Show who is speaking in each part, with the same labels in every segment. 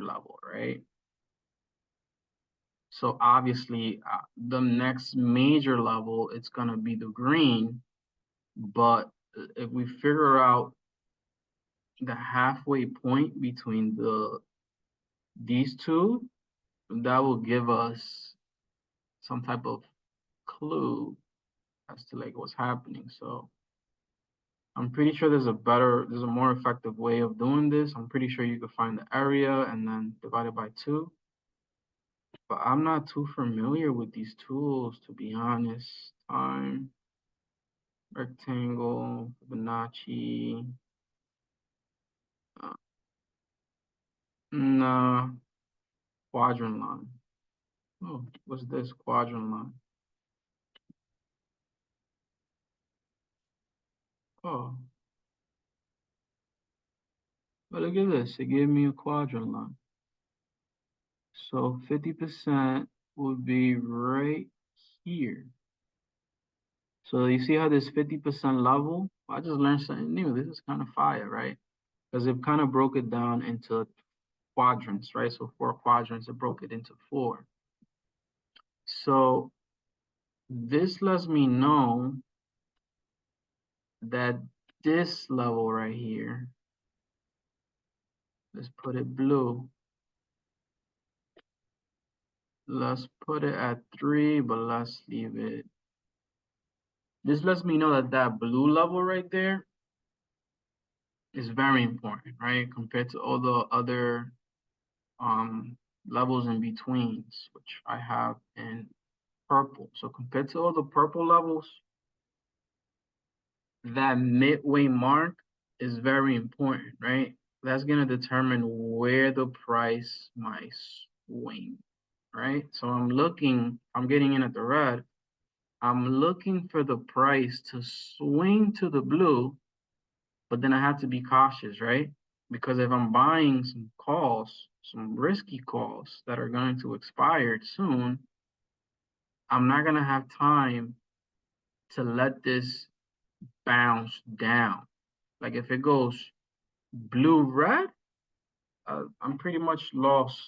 Speaker 1: major level, right? So obviously, the next major level, it's gonna be the green. But if we figure out the halfway point between these two, that will give us some type of clue as to like what's happening. So I'm pretty sure there's a more effective way of doing this. I'm pretty sure you could find the area and then divide it by 2. But I'm not too familiar with these tools, to be honest. Time, rectangle, Fibonacci. Uh, nah, quadrant line. Oh, what's this quadrant line? Oh, but look at this. It gave me a quadrant line. So 50% would be right here. So you see how this 50% level? I just learned something new. This is kind of fire, right? Because it kind of broke it down into quadrants, right? So 4 quadrants, it broke it into 4. So this lets me know that this level right here, let's put it blue. Let's put it at 3, but let's leave it. This lets me know that that blue level right there is very important, right? Compared to all the other levels in betweens, which I have in purple. So compared to all the purple levels, that midway mark is very important, right? That's going to determine where the price might swing, right? So I'm getting in at the red. I'm looking for the price to swing to the blue, but then I have to be cautious, right? Because if I'm buying some calls, some risky calls that are going to expire soon, I'm not going to have time to let this bounce down. Like if it goes blue red, I'm pretty much lost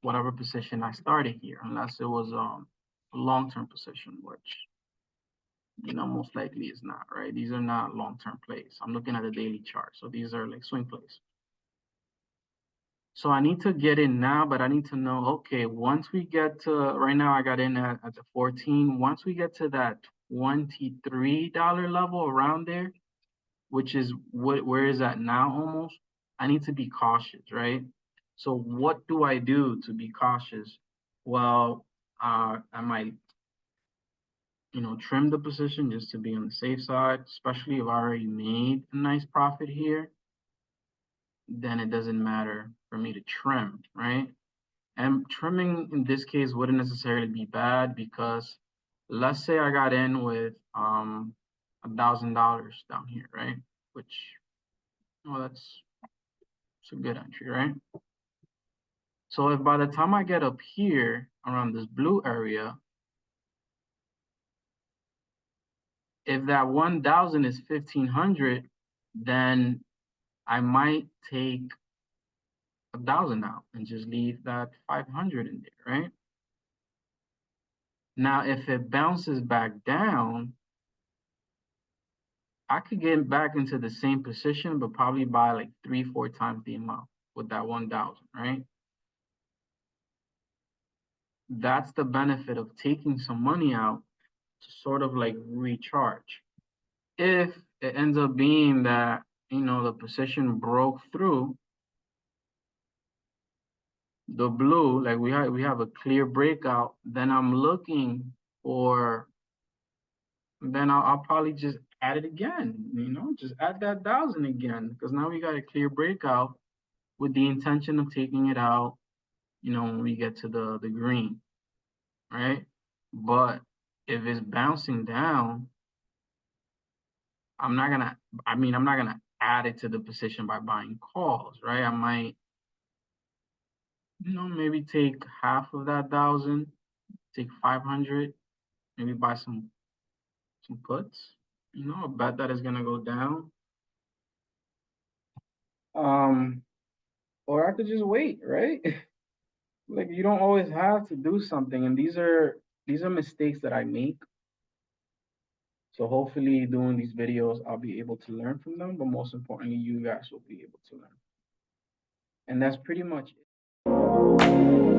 Speaker 1: whatever position I started here, unless it was a long-term position, which most likely is not, right? These are not long-term plays. I'm looking at the daily chart, so these are like swing plays. So I need to get in now, but I need to know, okay, once we get to, right now I got in at the 14. Once we get to that $23 level around there, which is where is that now almost, I need to be cautious, right? So what do I do to be cautious? Well, I might, trim the position just to be on the safe side, especially if I already made a nice profit here, then it doesn't matter for me to trim, right? And trimming in this case wouldn't necessarily be bad because let's say I got in with $1,000 down here, right? Which, well, that's a good entry, right? So if by the time I get up here around this blue area, if that 1,000 is 1,500, then I might take 1,000 out and just leave that 500 in there, right? Now, if it bounces back down, I could get back into the same position, but probably buy like 3, 4 times the amount with that 1,000, right? That's the benefit of taking some money out to sort of like recharge. If it ends up being that, the position broke through the blue, like we have a clear breakout, then I'm looking for, then I'll probably just add it again, just add that 1,000 again, because now we got a clear breakout with the intention of taking it out, when we get to the green, right? But if it's bouncing down, I'm not gonna add it to the position by buying calls, right? I might, maybe take half of that 1,000, take 500, maybe buy some puts, a bet that is gonna go down. Um, or I could just wait, right? Like you don't always have to do something, and these are mistakes that I make. So hopefully doing these videos, I'll be able to learn from them, but most importantly, you guys will be able to learn. And that's pretty much it.